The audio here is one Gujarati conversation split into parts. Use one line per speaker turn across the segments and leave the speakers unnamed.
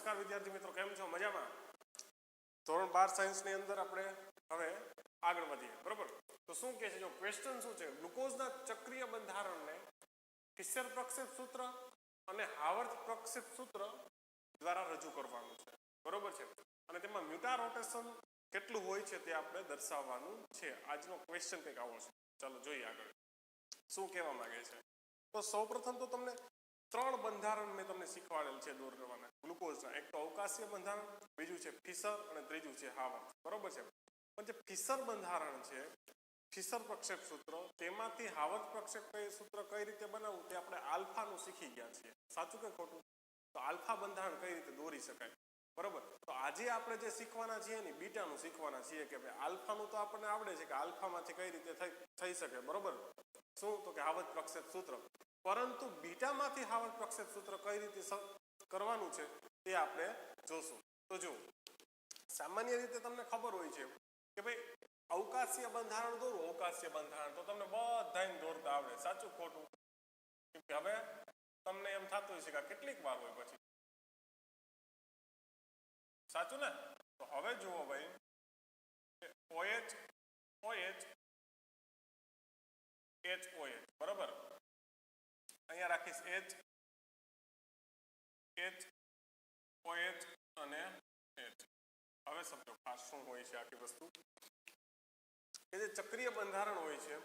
નમસ્કાર વિદ્યાર્થી મિત્રો, કેમ છો? મજામાં? ધોરણ 12 સાયન્સની અંદર આપણે હવે આગળ વધીએ. બરોબર, તો શું કહે છે જો ક્વેશ્ચન શું છે, ગ્લુકોઝના ચક્રીય બંધારણને ફિશર પ્રક્ષેપ સૂત્ર અને હાવર્થ પ્રક્ષેપ સૂત્ર દ્વારા રજૂ કરવાનું છે. બરોબર છે, અને તેમાં મ્યુટા રોટેશન કેટલું હોય છે તે આપણે દર્શાવવાનું છે. આજનો ક્વેશ્ચન કંઈક આવો છે. ચાલો જોઈએ આગળ શું કહેવા માંગે છે. તો સૌપ્રથમ તો તમને ત્રણ બંધારણ મેં તમને શીખવાડેલ છે દૂર કરવાના ગ્લુકોઝના. એક તો અવકાશીય બંધારણ, બીજું છે ફિશર અને ત્રીજું છે હાવર્થ. બરોબર છે, પણ જે ફિશર બંધારણ છે, ફિશર પ્રક્ષેપ સૂત્ર, તેમાંથી હાવર્થ પ્રક્ષેપ સૂત્ર કઈ રીતે બનાવવું તે આપણે આલ્ફાનું શીખી ગયા છીએ. સાચું કે ખોટું? તો આલ્ફા બંધારણ કઈ રીતે દોરી શકાય. બરોબર, તો આજે આપણે જે શીખવાના છીએ ને બીટાનું શીખવાના છીએ કે ભાઈ આલ્ફાનું તો આપણને આવડે છે કે આલ્ફામાંથી કઈ રીતે થઈ શકે. બરોબર, શું તો કે હાવર્થ પ્રક્ષેપ સૂત્ર, પરંતુ બીટામાંથી હાવર્થ પ્રક્ષેપ સૂત્ર કઈ રીતે કરવાનું છે તે આપણે જોશું. તો જો સામાન્ય રીતે તમને ખબર હોય છે કે ભાઈ અવકાશીય બંધારણ દોરું, અવકાશીય બંધારણ તો તમને બધાને દોરતા આવડે. સાચું ખોટું? હવે તમને એમ થતું હશે કે કેટલીક વાર હોય પછી. સાચું ને? તો હવે જુઓ ભાઈ, OH OH HOH. બરોબર, અહીંયા રાખીશ H OH અને H. હવે સમજો ખાસ શું હોય છે આખી વસ્તુ. એ જે ચક્રીય બંધારણ હોય છે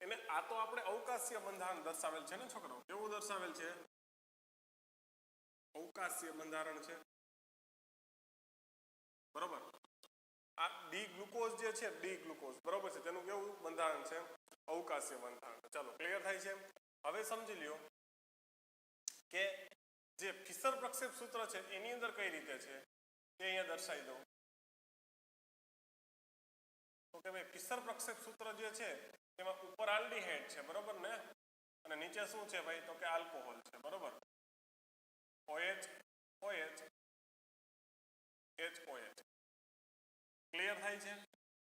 એને આ તો આપણે અવકાશીય બંધારણ દર્શાવેલ છે ને છોકરાઓ. કેવું દર્શાવેલ છે? અવકાશીય બંધારણ છે. બરોબર, આ ડી ગ્લુકોઝ જે છે, ડી ગ્લુકોઝ, બરોબર છે, તેનું કેવું બંધારણ છે? અવકાશીય બંધારણ. ચાલો ક્લિયર થાય છે. હવે સમજી લ્યો કે જે ફિશર પ્રક્ષેપ સૂત્ર છે એની અંદર કઈ રીતે છે તે અહીંયા દર્શાવી દઉં. તો કે ભાઈ ફિશર પ્રક્ષેપ સૂત્ર જે છે તેમાં ઉપર આલ્ડીહાઇડ છે. બરોબર ને, અને નીચે શું છે ભાઈ? તો કે આલ્કોહોલ છે. બરોબર, OH OH HOH. ક્લિયર થાય છે?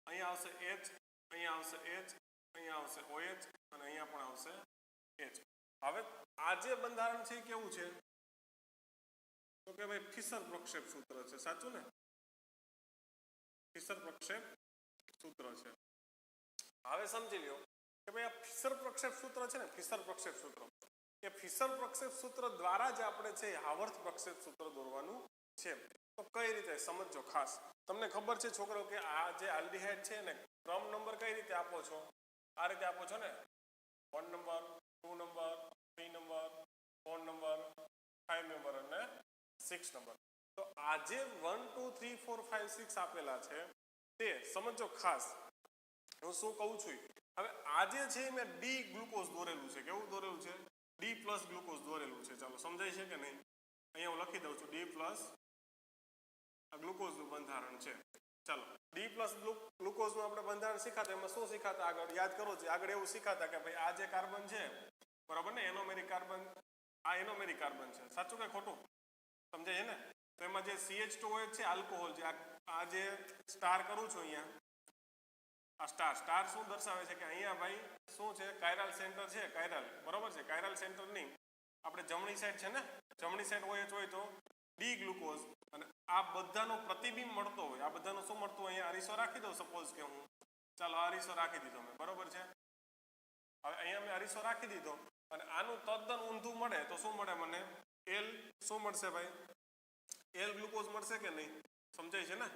અહીંયા આવશે H, અહીંયા આવશે H, અહીંયા આવશે OH અને અહીંયા પણ આવશે H. હવે આ જે બંધારણ છે એ કેવું છે? તો કે ભાઈ ફિશર પ્રક્ષેપ સૂત્ર છે. સાચું ને? ફિશર પ્રક્ષેપ સૂત્ર છે. હવે સમજી લ્યો કે ભાઈ આ ફિશર પ્રક્ષેપ સૂત્ર છે ને, ફિશર પ્રક્ષેપ સૂત્ર, એ ફિશર પ્રક્ષેપ સૂત્ર દ્વારા જ આપણે છે હાવર્થ પ્રક્ષેપ સૂત્ર દોરવાનું છે. તો કઈ રીતે સમજો ખાસ. તમને ખબર છે છોકરો કે આ જે આલ્ડીહાઇડ છે ને ક્રમ નંબર કઈ રીતે આપો છો? આ રીતે આપો છો ને, 1 number, 2 number, 3 number, 4 number, 5 number અને 6 નંબર. તો આ જે 1 2 3 4 5 6 આપેલા છે તે સમજો ખાસ. હું શું કહું છું, હવે આ જે છે મેં ડી ગ્લુકોઝ દોરેલું છે. કેવું દોરેલું છે? ડી પ્લસ ગ્લુકોઝ દોરેલું છે. ચાલો સમજાય છે કે નહીં? અહીંયા હું લખી દઉં છું ડી પ્લસ ગ્લુકોઝનું બંધારણ છે. ચાલો ડી પ્લસ ગ્લુકોઝનું આપણે બંધારણ શીખાતા, એમાં શું શીખાતા? આગળ યાદ કરો છો, આગળ એવું શીખાતા કે ભાઈ આ જે કાર્બન છે, બરાબર ને, એનોમેરિક કાર્બન, આ એનોમેરિક કાર્બન છે. સાચું કે ખોટું? સમજાય છે ને? તો એમાં જે CH2OH છે આલ્કોહોલ છે, આ જે સ્ટાર કરું છું અહીંયા, આ સ્ટાર શું દર્શાવે છે કે અહીંયા ભાઈ શું છે? કાયરલ સેન્ટર છે, કાયરલ. બરોબર છે, કાયરલ સેન્ટરની આપણે જમણી સાઈડ છે ને, જમણી સાઈડ OH હોય તો ડી ગ્લુકોઝ, અને આ બધાનો પ્રતિબિંબ મળતો હોય. આ બધાનો શું મળતું? અહીંયા અરીસો રાખી દઉં સપોઝ કે હું, ચાલો અરીસો રાખી દીધો મેં. બરોબર છે, હવે અહીંયા મેં અરીસો રાખી દીધો અને આનું તદ્દન ઊંધું મળે તો શું મળે મને? એલ શું મળશે ભાઈ? એલ ગ્લુકોઝ મળશે કે નહીં? સમજાય છે ને?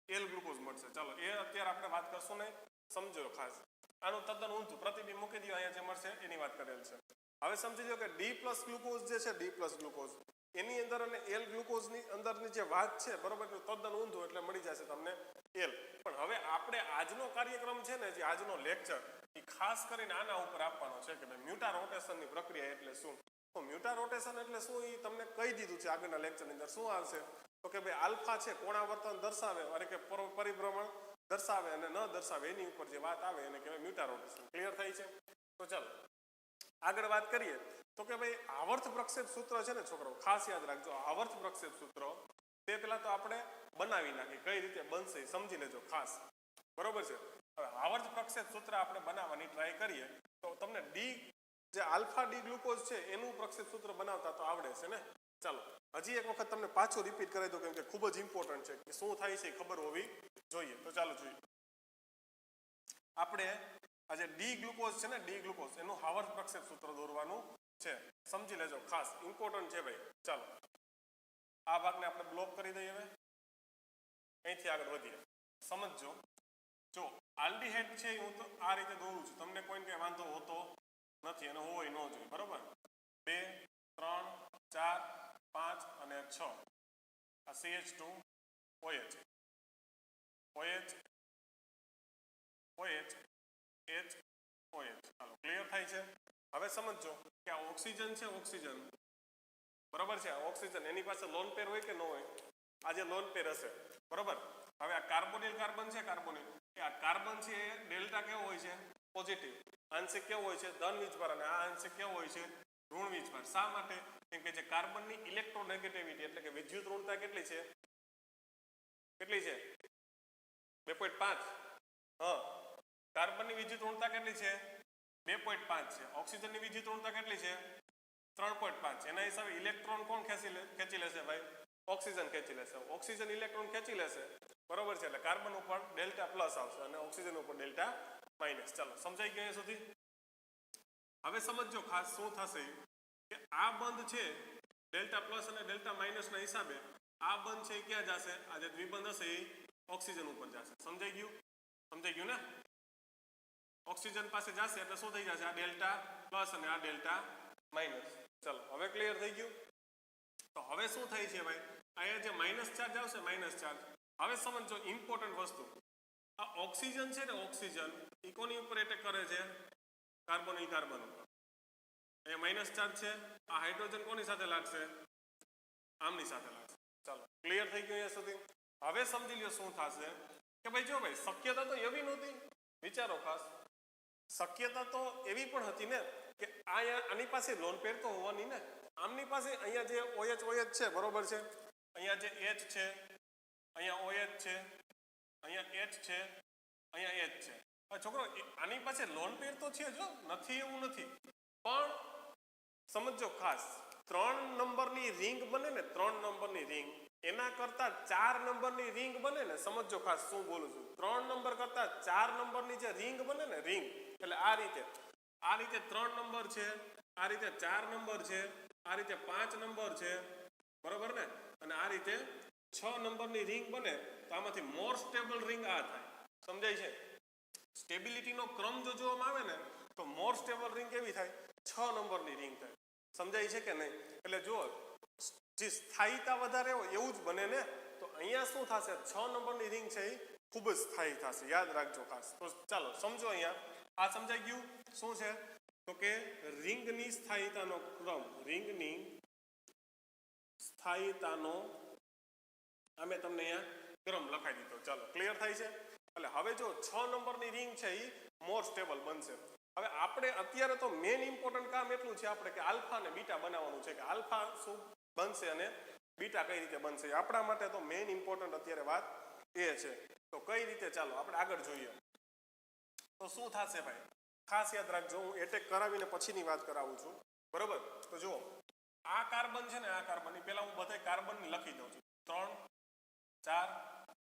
એલ ગ્લુકોઝ મળશે. ચાલો એ અત્યારે આપણે વાત કરશું નહીં, સમજો ખાસ. આનું તદ્દન ઊંધું પ્રતિબિંબ મૂકી દો, અહીંયા જે મળશે એની વાત કરેલ છે. હવે સમજી લો કે ડી પ્લસ ગ્લુકોઝ જે છે, ડી પ્લસ ગ્લુકોઝ એની અંદર અને એલ ગ્લુકોઝની અંદરની જે વાત છે, બરોબર, તદ્દન ઊંધું એટલે મળી જશે તમને એલ. પણ હવે આપણે આજનો કાર્યક્રમ છે ને, જે આજનો લેક્ચર, એ ખાસ કરીને આના ઉપર આપવાનો છે કે ભાઈ મ્યુટા રોટેશનની પ્રક્રિયા એટલે શું. તો મ્યુટા રોટેશન એટલે શું એ તમને કહી દીધું છે આગળના લેક્ચરની અંદર. શું આવશે તો કે ભાઈ આલ્ફા છે કોણાવર્તન દર્શાવે, અને કે પરિભ્રમણ દર્શાવે અને ન દર્શાવે, એની ઉપર જે વાત આવે એને કહેવાય મ્યુટા રોટેશન. ક્લિયર થાય છે? તો ચાલો આગળ વાત કરીએ. તો કે ભાઈ આવર્ત પ્રક્ષેપ સૂત્ર છે ને છોકરાઓ, ખાસ યાદ રાખજો, આવર્ત પ્રક્ષેપ સૂત્ર તે પેલા તો આપણે બનાવી નાખી. કઈ રીતે બનશે એ સમજી લેજો ખાસ. બરોબર છે, હવે આવર્ત પ્રક્ષેપ સૂત્ર આપણે બનાવવાની ટ્રાય કરીએ તો તમને ડી જે આલ્ફા ડી ગ્લુકોઝ છે એનું પ્રક્ષેપ સૂત્ર બનાવતા તો આવડે છે ને. ચાલો હજી એક વખત તમને પાછું રિપીટ કરાવી દો કેમ કે ખૂબ જ ઇમ્પોર્ટન્ટ છે કે શું થાય છે એ ખબર હોવી જોઈએ. તો ચાલો જોઈએ. આપણે આજે ડી ગ્લુકોઝ છે ને, ડી ગ્લુકોઝ એનું હાવર્સ પ્રક્ષેપ સૂત્ર દોરવાનું છે. સમજી લેજો, ખાસ ઇમ્પોર્ટન્ટ છે ભાઈ. ચાલો આ ભાગને આપણે બ્લોક કરી દઈએ. હવે અહીંથી આગળ વધીએ. સમજજો, જો આલ્ડીહાઇડ છે હું તો આ રીતે દોરું છું, તમને કોઈને કઈ વાંધો હોતો નથી અને હોય ન જોઈએ, બરોબર. 2 3 4 5 અને 6 આ CH2 OH OH OH H OH. ચાલો ક્લિયર થાય છે. હવે સમજો કે આ ઓક્સિજન છે, ઓક્સિજન બરોબર છે. આ ઓક્સિજન એની પાસે લોન પેર હોય કે ન હોય? આજે લોન પેર હશે, બરોબર. હવે આ કાર્બોનિલ કાર્બન છે, કાર્બોનિલ આ કાર્બન છે એ ડેલ્ટા કેવો હોય છે? પોઝિટિવ. આંશિક કેવો હોય છે? ધન વીજભાર. અને આ આંશિક કેવો હોય છે? ઋણ વીજભાર. શા માટે? કેમ કે જે કાર્બનની ઇલેક્ટ્રોનેગેટિવિટી એટલે કે વિદ્યુત ઋણતા કેટલી છે? કેટલી છે? 2.5. હા, કાર્બનની વિદ્યુત ઋણતા કેટલી છે? 2.5 છે. ઓક્સિજનની વિદ્યુત ઋણતા કેટલી છે? 3.5. એના હિસાબે ઇલેક્ટ્રોન કોણ ખેંચી લેશે ભાઈ? ઓક્સિજન ખેંચી લેશે. ઓક્સિજન ઇલેક્ટ્રોન ખેંચી લેશે, બરોબર છે. એટલે કાર્બન ઉપર ડેલ્ટા પ્લસ આવશે અને ઓક્સિજન ઉપર ડેલ્ટા માઇનસ. ચાલો સમજાઈ ગયું અહીંયા સુધી? હવે સમજો ખાસ શું થશે કે આ બંધ છે ડેલ્ટા પ્લસ અને ડેલ્ટા માઇનસ ના હિસાબે આ બંધ છે ક્યાં જશે? આ જે દ્વિબંધ હશે એ ઓક્સિજન ઉપર જશે. સમજાઈ ગયું? સમજાઈ ગયું ને? ઓક્સિજન પાસે જશે એટલે શું થઈ જશે? આ ડેલ્ટા પ્લસ અને આ ડેલ્ટા માઇનસ. ચાલો હવે ક્લિયર થઈ ગયું? તો હવે શું થાય છે ભાઈ? અહીંયા જે માઇનસ ચાર્જ આવશે, માઇનસ ચાર્જ. હવે સમજો ઇમ્પોર્ટન્ટ વસ્તુ, આ ઓક્સિજન છે ને, ઓક્સિજન એ કોની ઉપર એટેક કરે છે? કાર્બોનિલ કાર્બન ઉપર. અહીંયા માઇનસ ચાર્જ છે. આ હાઇડ્રોજન કોની સાથે લાગશે? આમની સાથે લાગશે. ચાલો ક્લિયર થઈ ગયું અહીંયા સુધી? હવે સમજી લ્યો શું થશે કે ભાઈ જો ભાઈ શક્યતા તો એવી નહોતી, વિચારો ખાસ. શક્યતા તો એવી પણ હતી ને કે આની પાસે લોન પેર તો હોવાની ને. આમની પાસે અહીંયા જે OH છે, બરોબર છે. અહીંયા જે H છે, અહીંયા OH છે, અહીંયા H છે, અહીંયા H છે. છોકરો આની પાસે લોન પેર તો છે, જો નથી એવું નથી. પણ સમજો ખાસ, 3 નંબરની રિંગ બને ને, 3 નંબરની રિંગ એના કરતા 4 નંબરની રિંગ બને ને. સમજો ખાસ શું બોલું છું. 3 નંબર કરતા 4 નંબરની જે રિંગ બને ને, રિંગ એટલે આ રીતે 3 નંબર છે, આ રીતે 4 નંબર છે, આ રીતે 5 નંબર છે, બરોબર ને? અને આ રીતે 6 નંબરની રિંગ બને તો આમાંથી મોર સ્ટેબલ રિંગ આ થાય. સમજાય છે? સ્ટેબિલિટીનો ક્રમ જો જોવામાં આવે ને તો મોર સ્ટેબલ રિંગ કેવી થાય? 6 નંબરની રિંગ થાય. સમજાય છે કે નહીં? એટલે જો જે સ્થાયીતા વધારે હોય એવું જ બને ને. તો અહીંયા શું થશે? 6 નંબરની રિંગ છે એ ખૂબ જ સ્થાયી થશે. યાદ રાખજો ખાસ. તો ચાલો સમજો અહીંયા. આ સમજાઈ ગયું? શું છે તો કે રિંગની સ્થાયીતાનો ક્રમ, રિંગની સ્થાયીતાનો અમે તમને અહીંયા ક્રમ લખાઈ દીધો. ચાલો ક્લિયર થાય છે? એટલે હવે જો 6 નંબરની રિંગ છે એ મોર સ્ટેબલ બનશે. હવે આપણે અત્યારે તો મેઇન ઇમ્પોર્ટન્ટ કામ એટલું છે આપણે કે આલ્ફા અને બીટા બનાવવાનું છે, કે આલ્ફા શું બનશે અને બીટા કઈ રીતે બનશે. આપણા માટે તો મેઇન ઇમ્પોર્ટન્ટ અત્યારે વાત એ છે. તો કઈ રીતે? ચાલો આપણે આગળ જોઈએ. તો શું થશે ભાઈ? ખાસ યાદ રાખજો, હું એટેક કરાવીને પછીની વાત કરાવું છું, બરોબર? તો જુઓ, આ કાર્બન છે ને, આ કાર્બન ની પહેલા હું બધા કાર્બન લખી દઉં છું. 3 4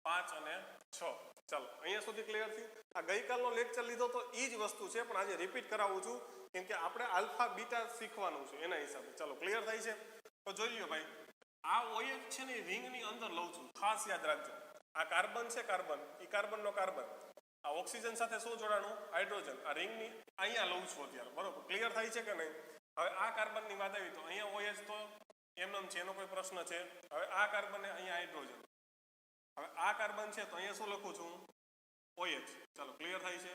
5 અને 6. ચાલો અહીંયા સુધી ક્લિયર થયું? આ ગઈકાલનો લેક્ચર લીધો તો એ જ વસ્તુ છે, પણ આજે રિપીટ કરાવું છું કેમ કે આપણે આલ્ફા બીટા શીખવાનું છે એના હિસાબે. ચાલો ક્લિયર થાય છે? તો જોઈ લ્યો ભાઈ, આ OH છે ને રિંગની અંદર લઉં છું. ખાસ યાદ રાખજો, આ કાર્બન છે, કાર્બન એ કાર્બનનો કાર્બન, આ ઓક્સિજન સાથે શું જોડાણું? હાઇડ્રોજન. આ રિંગની અહીંયા લઉં છું અત્યારે, બરોબર? ક્લિયર થાય છે કે નહીં? હવે આ કાર્બનની વાત આવી તો અહીંયા OH તો એમનેમ છે, એનો કોઈ પ્રશ્ન છે? હવે આ કાર્બન ને અહીંયા હાઇડ્રોજન. હવે આ કાર્બન છે તો અહીંયા શું લખું છું? OH. ચાલો ક્લિયર થાય છે?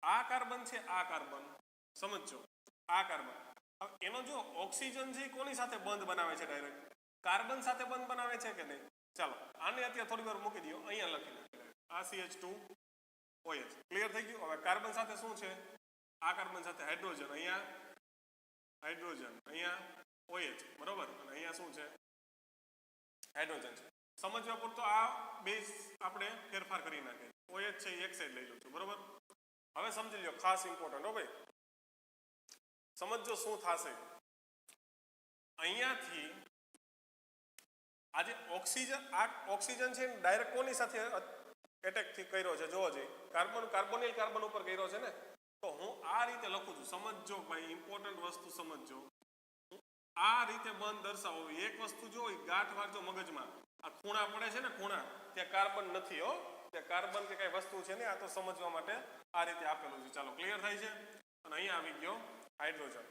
આ કાર્બન છે, આ કાર્બન સમજો, આ કાર્બન. હવે એનો જો ઓક્સિજન છે કોની સાથે બંધ બનાવે છે? ડાયરેક્ટ કાર્બન સાથે બંધ બનાવે છે કે નહીં? ચાલો આને અત્યારે થોડી વાર મૂકી દો, અહીંયા લખી લો આ CH2 OH. ક્લિયર થઈ ગયું? હવે કાર્બન સાથે શું છે? આ કાર્બન સાથે હાઇડ્રોજન, અહીંયા હાઇડ્રોજન, અહીંયા OH, બરોબર? અને અહીંયા શું છે? હાઇડ્રોજન છે. સમજવા પૂરતો આ બેઝ આપણે ફેરફાર કરી નાખીએ. OH છે એક સાઈડ લઈ લઉં છું, બરોબર? હવે સમજી લો, ખાસ ઇમ્પોર્ટન્ટ હો ભાઈ, સમજો શું થશે. અહીંયાથી આજે ઓક્સિજન છે ડાયરેક્ટ કોની સાથે એટેક થી કર્યો છે જોવો જોઈએ કાર્બોનિલ કાર્બન ઉપર કર્યો છે ને તો હું આ રીતે લખું છું સમજજો ભાઈ ઇમ્પોર્ટન્ટ વસ્તુ સમજજો આ રીતે બંધ દર્શાવો એક વસ્તુ જો ગાંઠ વાળજો મગજમાં આ ખૂણા પડે છે ને ખૂણા ત્યાં કાર્બન નથી હો ત્યાં કાર્બન કે કઈ વસ્તુ છે ને આ તો સમજવા માટે આ રીતે આપેલું છે ચાલો ક્લિયર થાય છે અને અહીંયા આવી ગયો હાઇડ્રોજન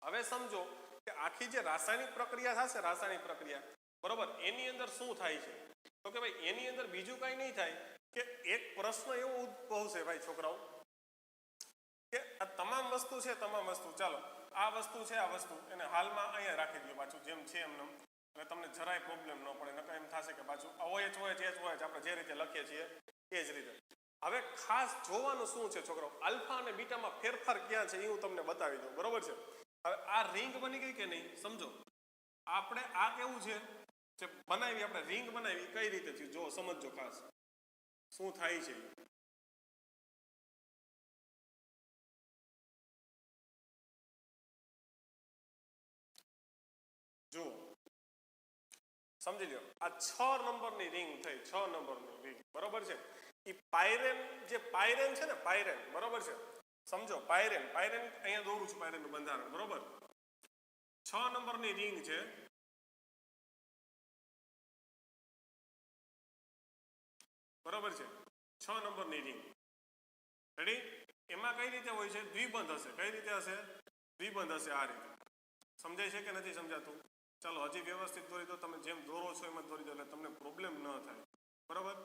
હવે સમજો કે આખી જે રાસાયણિક પ્રક્રિયા થશે રાસાયણિક પ્રક્રિયા બરોબર એની અંદર શું થાય છે તો કે ભાઈ એની અંદર બીજું કઈ નહીં થાય કે એક પ્રશ્ન એવો ઉદ્ભવશે ભાઈ છોકરાઓ કે આ તમામ વસ્તુ છે તમામ વસ્તુ ચાલો આ વસ્તુ છે આ વસ્તુ એને હાલમાં અહીંયા રાખી દો પાછું જેમ છે એમને એટલે તમને જરાય પ્રોબ્લેમ ન પડે નકર એમ થશે કે પાછું OH આપણે જે રીતે લખીએ છીએ એ જ રીતે હવે ખાસ જોવાનું શું છે છોકરાઓ આલ્ફા અને બીટામાં ફેરફાર ક્યાં છે એ હું તમને બતાવી દઉં બરોબર છે હવે આ રિંગ બની ગઈ કે નહીં સમજો આપણે આ કેવું છે જે બનાવી આપણે રિંગ બનાવી કઈ રીતે થયું જો સમજજો ખાસ શું થાય છે જો સમજી લો આ 6 નંબરની રિંગ થઈ 6 નંબરની રિંગ બરોબર છે એ પાયરેન જે પાયરેન છે ને પાયરેન બરોબર છે સમજો પાયરેન અહીંયા દોરું છું પાયરેનનું બંધારણ બરોબર 6 નંબરની રિંગ છે બરોબર છે 6 નંબરની રિંગ રેડી એમાં કઈ રીતે હોય છે દ્વિબંધ હશે કઈ રીતે હશે દ્વિબંધ હશે આ રીતે સમજાય છે કે નથી સમજાતું ચાલો હજી વ્યવસ્થિત દોરી દો તમે જેમ દોરો છો એમ જ દોરી દો એટલે તમને પ્રોબ્લેમ ન થાય બરોબર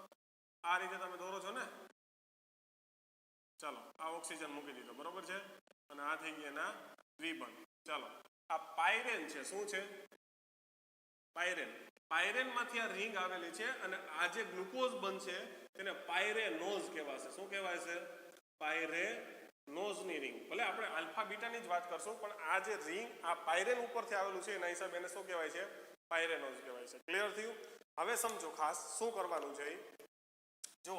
આ રીતે તમે દોરો છો ને ચાલો આ ઓક્સિજન મૂકી દીધો બરોબર છે અને આ થઈ ગયા એના દ્વિબંધ ચાલો આ પાયરેન છે શું છે પાયરેનમાંથી આ રિંગ આવેલી છે અને આ જે ગ્લુકોઝ બનશે તેને પાયરેનોઝ કહેવાશે શું કહેવાય છે પાયરેનોઝની રિંગ ભલે આપણે આલ્ફા બીટાની જ વાત કરશું પણ આ જે રિંગ આ પાયરેન ઉપરથી આવેલું છે એના હિસાબે એને શું કહેવાય છે પાયરેનોઝ કહેવાય છે ક્લિયર થયું હવે સમજો ખાસ શું કરવાનું છે જો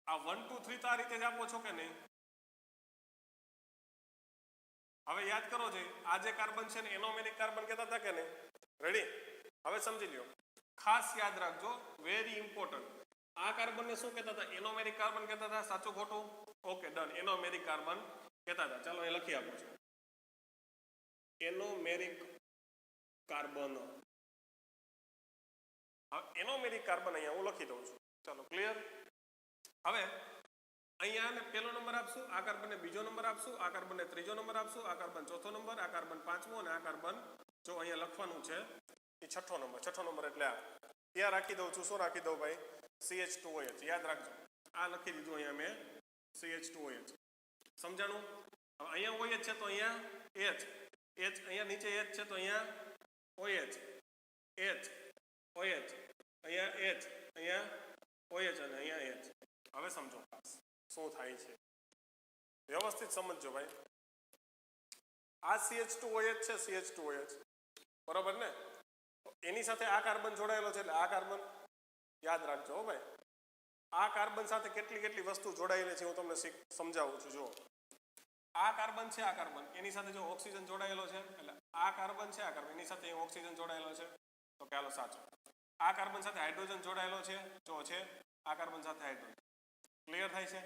આ 1 2 3 તો આ રીતે જ આપો છો કે નહીં હવે યાદ કરો છે આ જે કાર્બન છે ને એનોમેરિક કાર્બન કહેતા હતા કે નહીં રેડી હવે સમજી લ્યો ખાસ યાદ રાખજો વેરી ઇમ્પોર્ટન્ટ આ કાર્બનને શું કહેતા હતા એનોમેરિક કાર્બન કહેતા હતા સાચું ખોટું ઓકે ડન એનોમેરિક કાર્બન કહેતા હતા ચાલો એ લખી આપું છું એનોમેરિક કાર્બન એનોમેરિક કાર્બન અહીંયા હું લખી દઉં છું ચાલો ક્લિયર હવે અહીંયા ને પહેલો નંબર આપશું આ કાર્બનને બીજો નંબર આપશું આ કાર્બનને ત્રીજો નંબર આપશું આ કાર્બન ચોથો નંબર આ કાર્બન પાંચમો અને આ કાર્બન જો અહીંયા લખવાનું છે એ છઠ્ઠો નંબર એટલે આ ત્યાં રાખી દઉં છું શું રાખી દઉં ભાઈ CH2OH યાદ રાખજો આ લખી દીધું અહીંયા મેં CH2OH સમજાણું હવે અહીંયા OH છે તો અહીંયા H અહીંયા નીચે H છે તો અહીંયા OH અહીંયા H અહીંયા OH અને અહીંયા H હવે સમજો શું થાય છે વ્યવસ્થિત સમજજો ભાઈ આ CH2OH છે CH2OH બરોબર ને એની સાથે આ કાર્બન જોડાયેલો છે એટલે આ કાર્બન યાદ રાખજો હો ભાઈ આ કાર્બન સાથે કેટલી વસ્તુ જોડાયેલી છે હું તમને સમજાવું છું જો આ કાર્બન છે આ કાર્બન એની સાથે જો ઓક્સિજન જોડાયેલો છે એટલે આ કાર્બન છે આ કાર્બન એની સાથે ઓક્સિજન જોડાયેલો છે તો ચાલો સાચો આ કાર્બન સાથે હાઇડ્રોજન જોડાયેલો છે જો છે આ કાર્બન સાથે હાઇડ્રોજન ક્લિયર થાય છે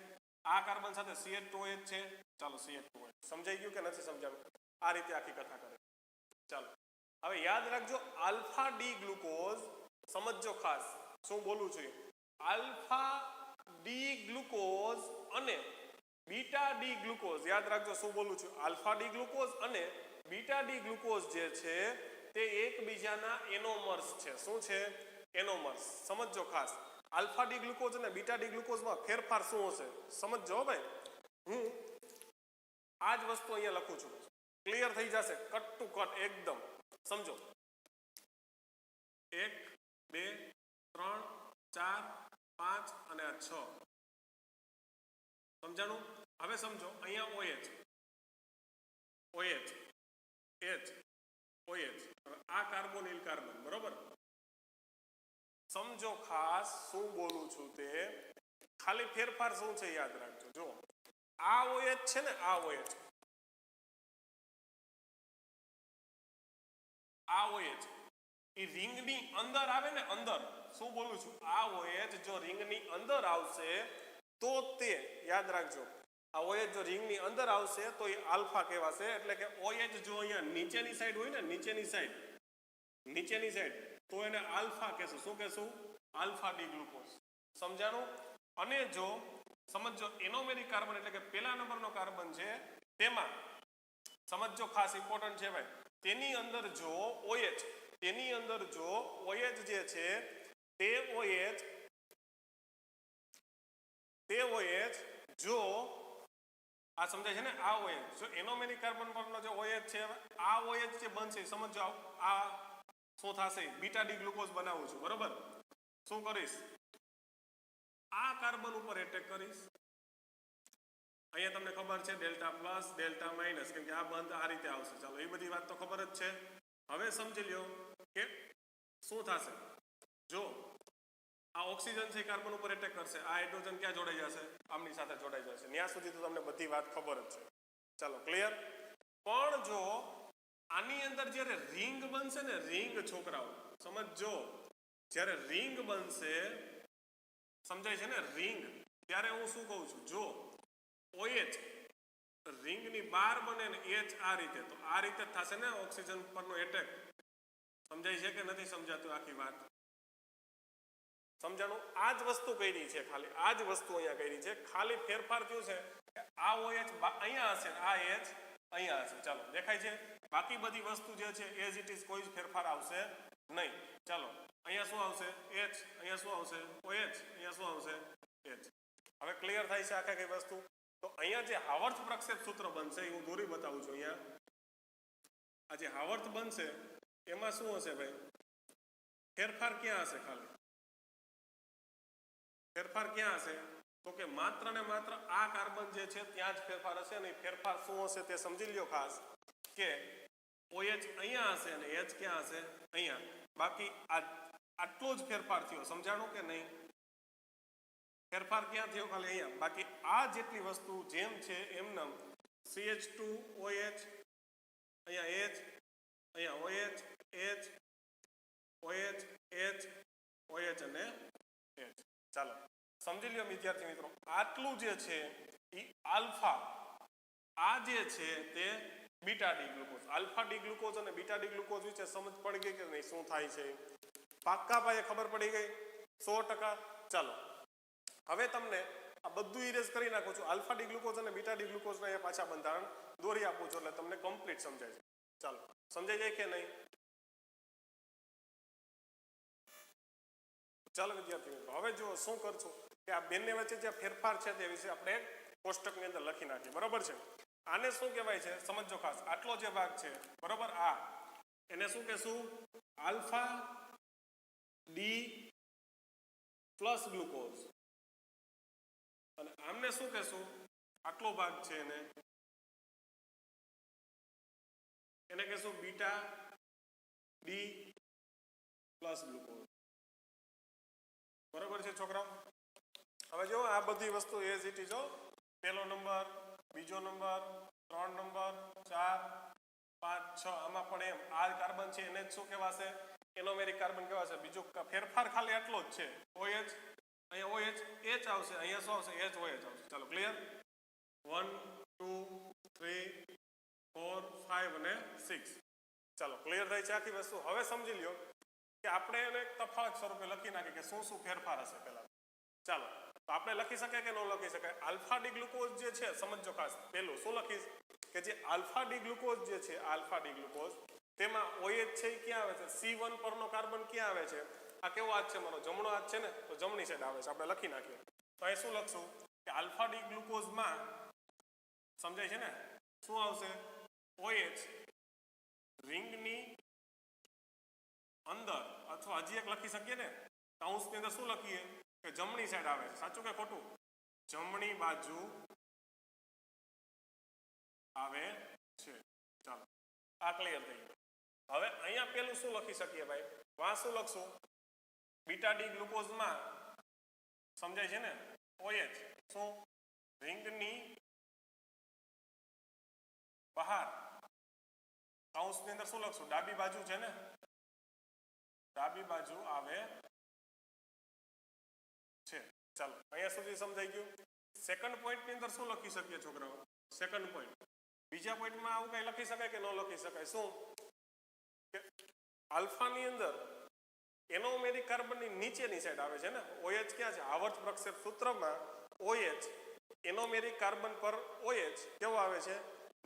આ કાર્બન સાથે CH2OH છે ચાલો CH2OH સમજાઈ ગયું કે નથી સમજાયું આ રીતે આખી કથા કરે ચાલો હવે યાદ રાખજો આલ્ફા ડી ગ્લુકોઝ સમજજો ખાસ શું બોલું છું આલ્ફા ડી ગ્લુકોઝ અને બીટા ડી ગ્લુકોઝ યાદ રાખજો શું બોલું છું આલ્ફા ડી ગ્લુકોઝ અને બીટા ડી ગ્લુકોઝ જે છે તે એકબીજાના એનોમર્સ છે શું છે એનોમર્સ સમજજો ખાસ આલ્ફા ડી ગ્લુકોઝ અને બીટા ડી ગ્લુકોઝમાં ફેરફાર શું હશે સમજજો ભાઈ હું આ જ વસ્તુ અહીંયા લખું છું ક્લિયર થઈ જશે કટ ટુ કટ એકદમ સમજો 1 2 3 4 5 અને આ 6 સમજાણું હવે સમજો અહીંયા OH H OH આ કાર્બોનિલ કાર્બન બરોબર સમજો ખાસ શું બોલું છું તે ખાલી ફેરફાર શું છે યાદ રાખજો જો આ OH છે ને આ OH આ OH એ રિંગની અંદર આવે ને, અંદર શું બોલું છું, આ OH જો રિંગની અંદર આવશે તો તે યાદ રાખજો, આ OH જો રિંગની અંદર આવશે તો એ આલ્ફા કહેવાશે. એટલે કે OH જો અહીંયા નીચેની સાઈડ હોય ને, નીચેની સાઈડ તો એને આલ્ફા કહેશું. શું કહેશું? Alpha D glucose. સમજાણું? અને જો સમજો એનોમેરિક કાર્બન એટલે કે પહેલા નંબરનો કાર્બન છે તેમાં સમજો, ખાસ ઇમ્પોર્ટન્ટ છે ભાઈ, તેની અંદર જો OH જે છે તે OH જો આ સમજાય છે ને, આ OH જો એનોમેરિક કાર્બન પરનો જે OH છે, આ OH જે બનશે સમજો, આ શું થશે, બીટા ડી ગ્લુકોઝ બનાવું છું, બરોબર. શું કરીશ, આ કાર્બન ઉપર એટેક કરીશ. અહીંયા તમને ખબર છે ડેલ્ટા પ્લસ ડેલ્ટા માઇનસ, કેમ કે આ બંધ આ રીતે આવશે. ચાલો એ બધી વાત તો ખબર જ છે. હવે સમજી લ્યો કે શું થશે જો આ ઓક્સિજન છે કાર્બન ઉપર એટેક કરશે, આ હાઇડ્રોજન ક્યાં જોડાઈ જશે, આમની સાથે જોડાઈ જશે. ત્યાં સુધી તો તમને બધી વાત ખબર જ છે. ચાલો ક્લિયર. પણ જો આની અંદર જ્યારે રિંગ બનશે ને, રિંગ છોકરાઓ સમજો, જ્યારે રિંગ બનશે, સમજાય છે ને, રિંગ, ત્યારે હું શું કહું છું, જો OH રિંગની બહાર બને ને H આ રીતે, તો આ રીતે થશે ને ઓક્સિજન પરનો એટેક. સમજાય છે કે નથી સમજાતું આખી વાત? સમજાણું? આ જ વસ્તુ કરી છે, ખાલી આ જ વસ્તુ અહીંયા કરી છે, ખાલી ફેરફાર થયું છે કે આ OH અહીંયા હશે, આ H અહીંયા હશે. ચાલો દેખાય છે? બાકી બધી વસ્તુ જે છે એઝ ઇટ ઇઝ, કોઈ જ ફેરફાર આવશે નહીં. ચાલો અહીંયા શું આવશે? H, અહીંયા શું આવશે? OH, અહીંયા શું આવશે? H. હવે ક્લિયર થાય છે આખા કઈ વસ્તુ? તો અહીંયા જે હાવર્થ પ્રક્ષેપ સૂત્ર બનશે એ હું દોરી બતાવું છું. અહીંયા આ જે હાવર્થ બનશે એમાં શું હશે ભાઈ? ફેરફાર ક્યાં હશે? ખાલી ફેરફાર ક્યાં હશે? તો કે માત્ર ને માત્ર આ કાર્બન જે છે ત્યાં જ ફેરફાર હશે. અને ફેરફાર શું હશે તે સમજી લ્યો ખાસ, કે OH અહીંયા હશે અને H ક્યાં હશે? અહીંયા. બાકી આટલો જ ફેરફાર થયો. સમજાણું કે નહીં? ફેરફાર ક્યાં થયો? ખાલી અહીંયા. બાકી આ જેટલી વસ્તુ જેમ છે એમનામ CH2OH, અહીંયા H, અહીંયા OH, H, OH, H, OH અને H. ચાલો સમજી લ્યો વિદ્યાર્થી મિત્રો, આટલું જે છે એ આલ્ફા, આ જે છે તે beta D glucose. Alpha D glucose અને બીટા ડી ગ્લુકોઝ વિશે સમજ પડી ગઈ કે નહીં? શું થાય છે પાક્કા પાયે ખબર પડી ગઈ? 100%. ચાલો હવે તમને આ બધું ઇરેઝ કરી નાખું છું. આલ્ફા ડી ગ્લુકોઝ અને બીટા ડી ગ્લુકોઝના એ પાછા બંધારણ દોરી આપું છું એટલે તમને કમ્પ્લીટ સમજાય છે. ચાલો સમજાઈ જાય કે નહીં? ચાલો વિદ્યાર્થી મિત્રો, હવે જો શું કરશું કે આ બંને વચ્ચે જે ફેરફાર છે તે વિશે આપણે કોષ્ટકની અંદર લખી નાખીએ. બરોબર છે? આને શું કહેવાય છે સમજો ખાસ. આટલો જે ભાગ છે બરોબર, આ એને શું કહેશું? Alpha D plus glucose. અને આમને શું કહેશું? આટલો ભાગ છે એને કહેશું બીટા ડી પ્લસ ગ્લુકોઝ. બરોબર છે છોકરાઓ? હવે જો આ બધી વસ્તુ એઝ ઇટ ઇઝ, પહેલો નંબર, બીજો નંબર, 3 નંબર, 4, 5, 6, આમાં પણ એમ આ કાર્બન છે એને જ શું કહેવાશે? એનોમેરિક કાર્બન કહેવાશે. બીજો ફેરફાર ખાલી આટલો જ છે. OH અહીંયા OH H આવશે, અહીંયા શું આવશે? HOH આવશે. ચાલો ક્લિયર? 1, 2, 3, 4, 5 અને 6. ચાલો ક્લિયર થાય છે આખી વસ્તુ? હવે સમજી લ્યો કે આપણે એને તફાવત સ્વરૂપે લખી નાખીએ કે શું શું ફેરફાર હશે પહેલા. ચાલો તો આપણે લખી શકાય કે ન લખી શકાય? આલ્ફા ડી ગ્લુકોઝ જે છે સમજો ખાસ, પહેલું શું લખીશ કે જે આલ્ફા ડી ગ્લુકોઝ જે છે, આલ્ફા ડી ગ્લુકોઝ, તેમાં OH છે એ ક્યાં આવે છે? C1 પરનો કાર્બન ક્યાં આવે છે? આ કેવો હાથ છે મારો? જમણો હાથ છે ને, તો જમણી સાઈડ આવે છે. આપણે લખી નાખીએ. તો અહીં શું લખશું કે આલ્ફા ડી ગ્લુકોઝમાં સમજાય છે ને શું આવશે? OH રિંગની અંદર, અથવા હજી એક લખી શકીએ ને કૌંસની અંદર શું લખીએ કે જમણી સાઈડ આવે છે. સાચું કે ખોટું? જમણી બાજુ આવે છે. ચાલો આ ક્લિયર થઈ ગયું. હવે અહીંયા પેલું શું લખી શકીએ ભાઈ? વાં શું લખશું? બીટા ડી ગ્લુકોઝમાં સમજાય છે ને OH શું રિંગની બહાર કૌંસની અંદર શું લખશું? ડાબી બાજુ છે ને, ડાબી બાજુ આવે છે. ચાલો અહીંયા સુધી સમજાઈ ગયું. સેકન્ડ પોઈન્ટની અંદર શું લખી શકીએ છોકરાઓ? સેકન્ડ પોઈન્ટ, બીજા પોઈન્ટમાં આવું કઈ લખી શકાય કે ન લખી શકાય? શું કે આલ્ફાની અંદર એનોમેરિક કાર્બનની નીચેની સાઈડ આવે છે ને, OH ક્યાં છે? આવર્ત પ્રક્ષેપ સૂત્રમાં OH એનોમેરિક કાર્બન પર OH કેવો આવે છે?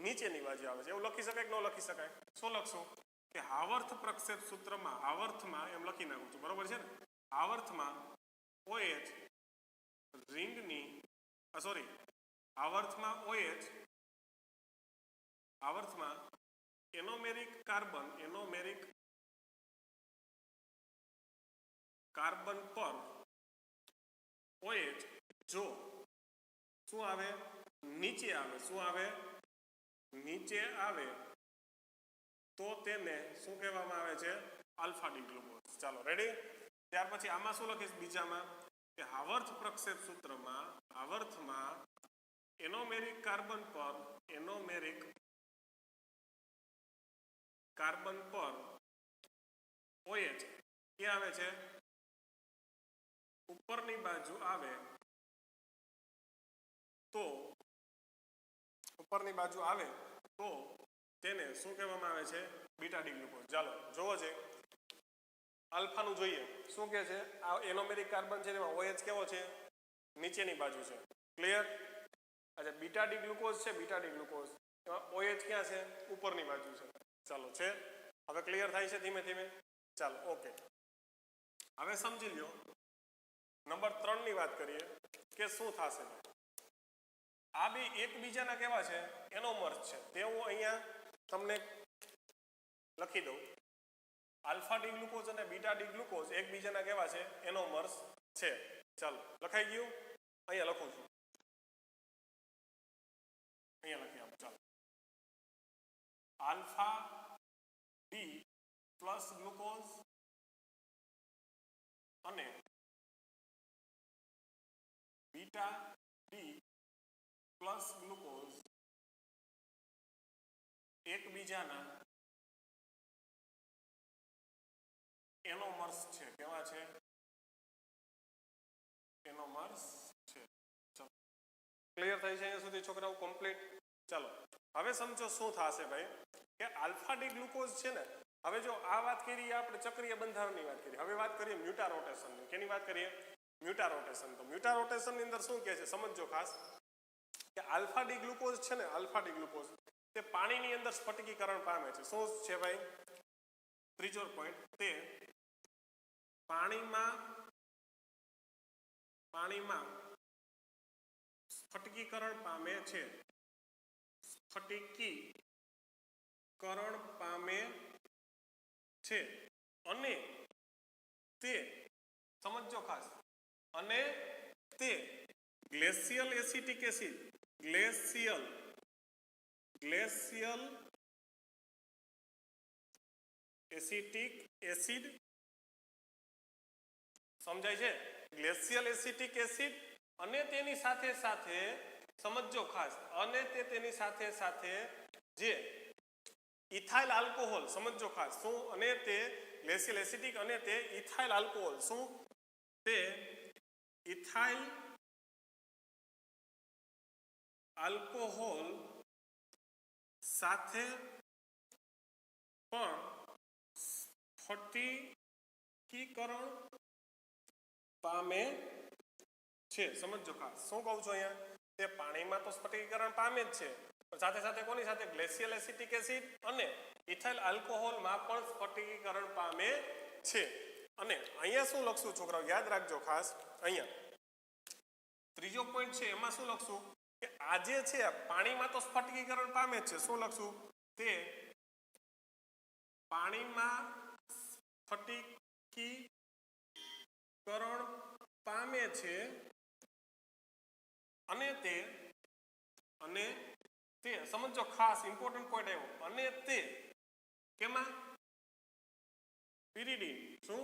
નીચેની બાજુ આવે છે. એવું લખી શકાય કે ન લખી શકાય? શું લખશું કે આવર્ત પ્રક્ષેપ સૂત્રમાં, આવર્તમાં એમ લખી નાખું છું, બરોબર છે ને? આવર્તમાં OH રિંગની સોરી આવર્તમાં OH આવર્તમાં એનોમેરિક કાર્બન પર OH જો શું આવે? નીચે આવે. શું આવે? નીચે આવે તો તેને શું કહેવામાં આવે છે? Alpha D glucose. ચાલો રેડી. ત્યાર પછી આમાં શું લખીશ? બીજામાં કે આવર્ત પ્રક્ષેપ સૂત્રમાં આવર્તમાં એનોમેરિક કાર્બન પર OH ક્યાં આવે છે? ઉપરની બાજુ આવે તો તેને શું કહેવામાં આવે છે? Beta D glucose. ચાલો જોવો છે આલ્ફાનું જોઈએ. શું કહે છે? આ એનોમેરિક કાર્બન છે એમાં OH કેવો છે? નીચેની બાજુ છે. ક્લિયર? અચ્છા બીટા ડી ગ્લુકોઝ છે, બીટા ડી ગ્લુકોઝ એમાં OH ક્યાં છે? ઉપરની બાજુ છે. ચાલો છે, હવે ક્લિયર થાય છે ધીમે ધીમે. ચાલો ઓકે, હવે સમજી લ્યો નંબર 3 ની વાત કરીએ કે શું થશે. આ બે એકબીજાના કેવા છે? એનોમર્સ છે. તે હું અહીંયા તમને લખી દઉં. આલ્ફા ડી ગ્લુકોઝ અને બીટા ડી ગ્લુકોઝ એકબીજાના કેવા છે? એનોમર્સ છે. ચાલો લખાઈ ગયું? અહીંયા લખું છું, અહીંયા લખી આપો. ચાલો આલ્ફા ડી પ્લસ ગ્લુકોઝ અને બીટા ડી પ્લસ ગ્લુકોઝ એકબીજાના એનોમર્સ છે. કેવા છે? એનોમર્સ છે. ચલો ક્લિયર થાય છે અહીંયા સુધી છોકરાઓ? કમ્પ્લીટ. ચાલો હવે સમજો શું થશે ભાઈ કે આલ્ફા ડી ગ્લુકોઝ છે ને, હવે જો આ વાત કરીએ આપણે ચક્રીય બંધારણની વાત કરીએ. હવે વાત કરીએ મ્યુટા રોટેશનની. કેની વાત કરીએ? મ્યુટા રોટેશન. તો મ્યુટા રોટેશનની અંદર શું કહે છે સમજો ખાસ કે આલ્ફા ડી ગ્લુકોઝ છે ને, આલ્ફા ડી ગ્લુકોઝ તે પાણીની અંદર સ્ફટિકીકરણ પામે છે. શું છે ભાઈ? ત્રીજો પોઈન્ટ, તે પાણીમાં સ્ફટિકીકરણ પામે છે. સ્ફટિકીકરણ પામે છે અને તે સમજો ખાસ, અને તે glacial acetic acid glacial acetic acid સમજાય છે? ગ્લેશિયલ એસિટિક એસિડ અને તેની સાથે સાથે સમજો ખાસ, અને તેની સાથે સાથે જે ઇથાઇલ આલ્કોહોલ, સમજો ખાસ શું? અને તે ગ્લેશિયલ એસિટિક અને તે ઇથાઇલ આલ્કોહોલ, શું? તે ઇથાઇલ આલ્કોહોલ સાથે પણ સ્ફટિકીકરણ પામે છે. સમજો ખાસ શું કહું છું અહીંયા? તે પાણીમાં તો સ્ફટિકીકરણ પામે જ છે, પણ સાથે સાથે કોની સાથે? ગ્લેશિયલ એસિટિક એસિડ અને ઇથાઇલ આલ્કોહોલમાં પણ સ્ફટિકીકરણ પામે છે. અને અહીંયા શું લખશું છોકરાઓ? યાદ રાખજો ખાસ, અહીંયા ત્રીજો પોઈન્ટ છે એમાં શું લખશું કે આ જે છે પાણીમાં તો સ્ફટિકીકરણ પામે જ છે. શું લખશું? તે પાણીમાં સ્ફટિકીકરણ પામે છે અને તે સમજો ખાસ, ઇમ્પોર્ટન્ટ પોઈન્ટ આવ્યો. અને તે કેમાં? પિરિડીન. શું?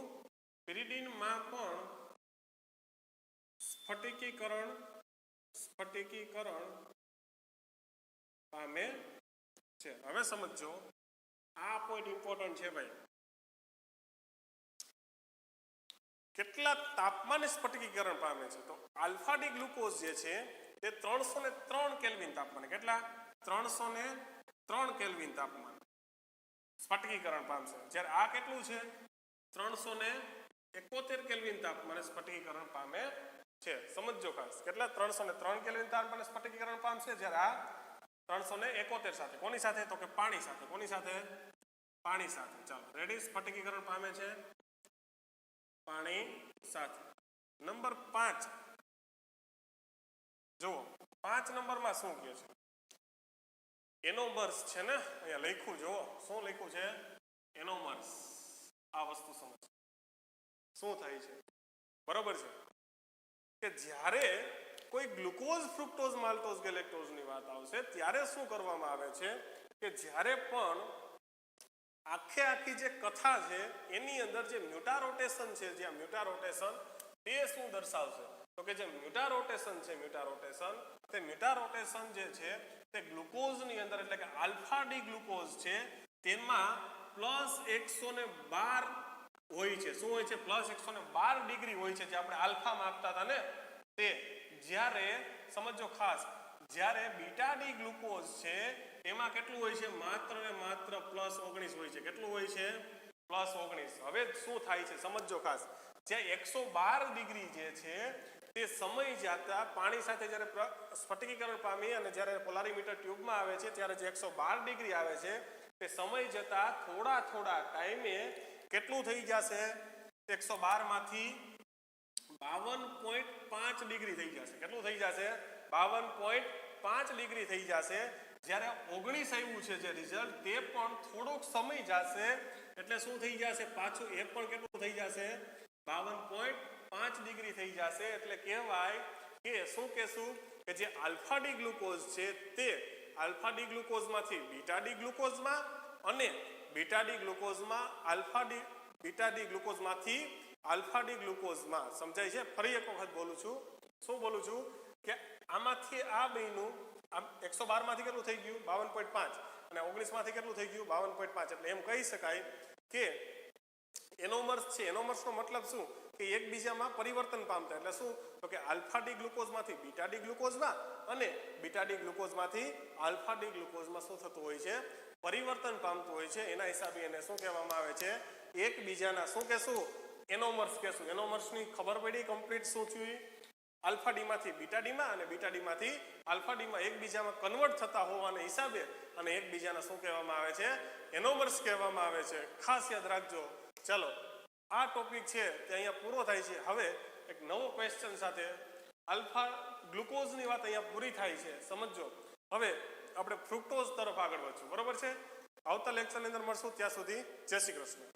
પિરિડીનમાં પણ સ્ફટિકીકરણ પામે છે. હવે સમજો આ પોઈન્ટ ઇમ્પોર્ટન્ટ છે ભાઈ. કેટલા તાપમાને સ્ફટિકીકરણ પામે છે? તો આલ્ફા ડી ગ્લુકોઝ જે છે તે 303 કેલ્વિન તાપમાને, કેટલા? 303 કેલ્વિન તાપમાન સ્ફટિકીકરણ પામશે. જ્યારે આ કેટલું છે? 371 કેલ્વિન તાપમાને સ્ફટિકીકરણ પામે છે. સમજો ખાસ, કેટલા? 303 કેલ્વિન તાપમાને સ્ફટિકીકરણ પામશે, જ્યારે આ 371 સાથે. કોની સાથે? તો કે પાણી સાથે. કોની સાથે? પાણી સાથે. ચાલો રેડી. સ્ફટિકીકરણ પામે છે પાણી સાથે. નંબર 5 જુઓ, 5 નંબરમાં શું કહે છે? એનોમર્સ છે ને, અહીંયા લખ્યું. જુઓ શું લખ્યું છે? એનોમર્સ. આ વસ્તુ સમજ શું થાય છે. બરોબર છે કે જ્યારે કોઈ ગ્લુકોઝ, ફ્રુક્ટોઝ, માલ્ટોઝ, ગેલેક્ટોઝની વાત આવશે ત્યારે શું કરવામાં આવે છે કે જ્યારે પણ આખી જે કથા છે એની અંદર જે મ્યુટારોટેશન છે, જ્યાં મ્યુટારોટેશન તે શું દર્શાવશે? તો કે જે મ્યુટારોટેશન છે, તે મ્યુટારોટેશન જે છે તે ગ્લુકોઝની અંદર, એટલે કે આલ્ફા ડી ગ્લુકોઝ છે તેમાં +112 હોય છે. શું હોય છે? +112 ડિગ્રી હોય છે. જે આપણે આલ્ફામાં આપતા હતા ને તે. જ્યારે સમજો ખાસ, જ્યારે બીટા ડી ગ્લુકોઝ છે એમાં કેટલું હોય છે? માત્ર ને માત્ર +19 હોય છે. કેટલું હોય છે? +19. હવે શું થાય છે સમજો ખાસ. જે 112 ડિગ્રી જે છે તે સમય જતા પાણી સાથે જ્યારે સ્ફટિકીકરણ પામી અને જ્યારે પોલારીમીટર ટ્યુબમાં આવે છે ત્યારે જે 112 ડિગ્રી આવે છે તે સમય જતા થોડા ટાઈમે કેટલું થઈ જશે? 112 માંથી 52.5 ડિગ્રી થઈ જશે. કેટલું થઈ જશે? 52.5 ડિગ્રી થઈ જશે. જ્યારે 19 આવ્યું છે જે રિઝલ્ટ, તે પણ થોડોક સમય જશે એટલે શું થઈ જશે? પાછું એ પણ કેટલું થઈ જશે? 52.5 ડિગ્રી થઈ જશે. એટલે કહેવાય કે શું કહેશું કે જે આલ્ફા ડી ગ્લુકોઝ છે તે આલ્ફા ડી ગ્લુકોઝમાંથી બીટા ડી ગ્લુકોઝમાં અને બીટા ડી ગ્લુકોઝમાં બીટા ડી ગ્લુકોઝમાંથી આલ્ફા ડી ગ્લુકોઝમાં. સમજાય છે? ફરી એક વખત બોલું છું. શું બોલું છું કે આમાંથી આ બેનું 112 માંથી કેટલું થઈ ગયું? 52.5. અને 19 માંથી કેટલું થઈ ગયું? 52.5. એટલે એમ કહી શકાય કે એનોમર્સ છે. એનોમર્સનો મતલબ શું? કે એકબીજામાં પરિવર્તન પામતા. એટલે શું? તો કે આલ્ફા ડી ગ્લુકોઝમાંથી બીટા ડી ગ્લુકોઝમાં અને બીટા ડી ગ્લુકોઝમાંથી આલ્ફા ડી ગ્લુકોઝમાં શું થતું હોય છે? પરિવર્તન પામતું હોય છે. એના હિસાબે એને શું કહેવામાં આવે છે? એકબીજાના શું કહેશું? એનોમર્સ કહેશું. એનોમર્સની ખબર પડી કમ્પ્લીટ શું થયું? આલ્ફા ડી માંથી બીટા ડીમાં અને બીટા ડી માંથી આલ્ફા ડીમાં એકબીજામાં કન્વર્ટ થતા હોવાના હિસાબે અને એકબીજાના શું કહેવામાં આવે છે? એનોમર્સ કહેવામાં આવે છે. ખાસ યાદ રાખજો. ચાલો, આ ટોપિક છે તે અહીંયા પૂરો થાય છે. હવે એક નવો ક્વેશ્ચન સાથે આલ્ફા ગ્લુકોઝની વાત અહીંયા પૂરી થાય છે. સમજો. હવે આપણે ફ્રુક્ટોઝ તરફ આગળ વધશું. બરોબર છે? આવતા લેક્ચરની અંદર મળશું. ત્યાં સુધી જય શ્રી કૃષ્ણ.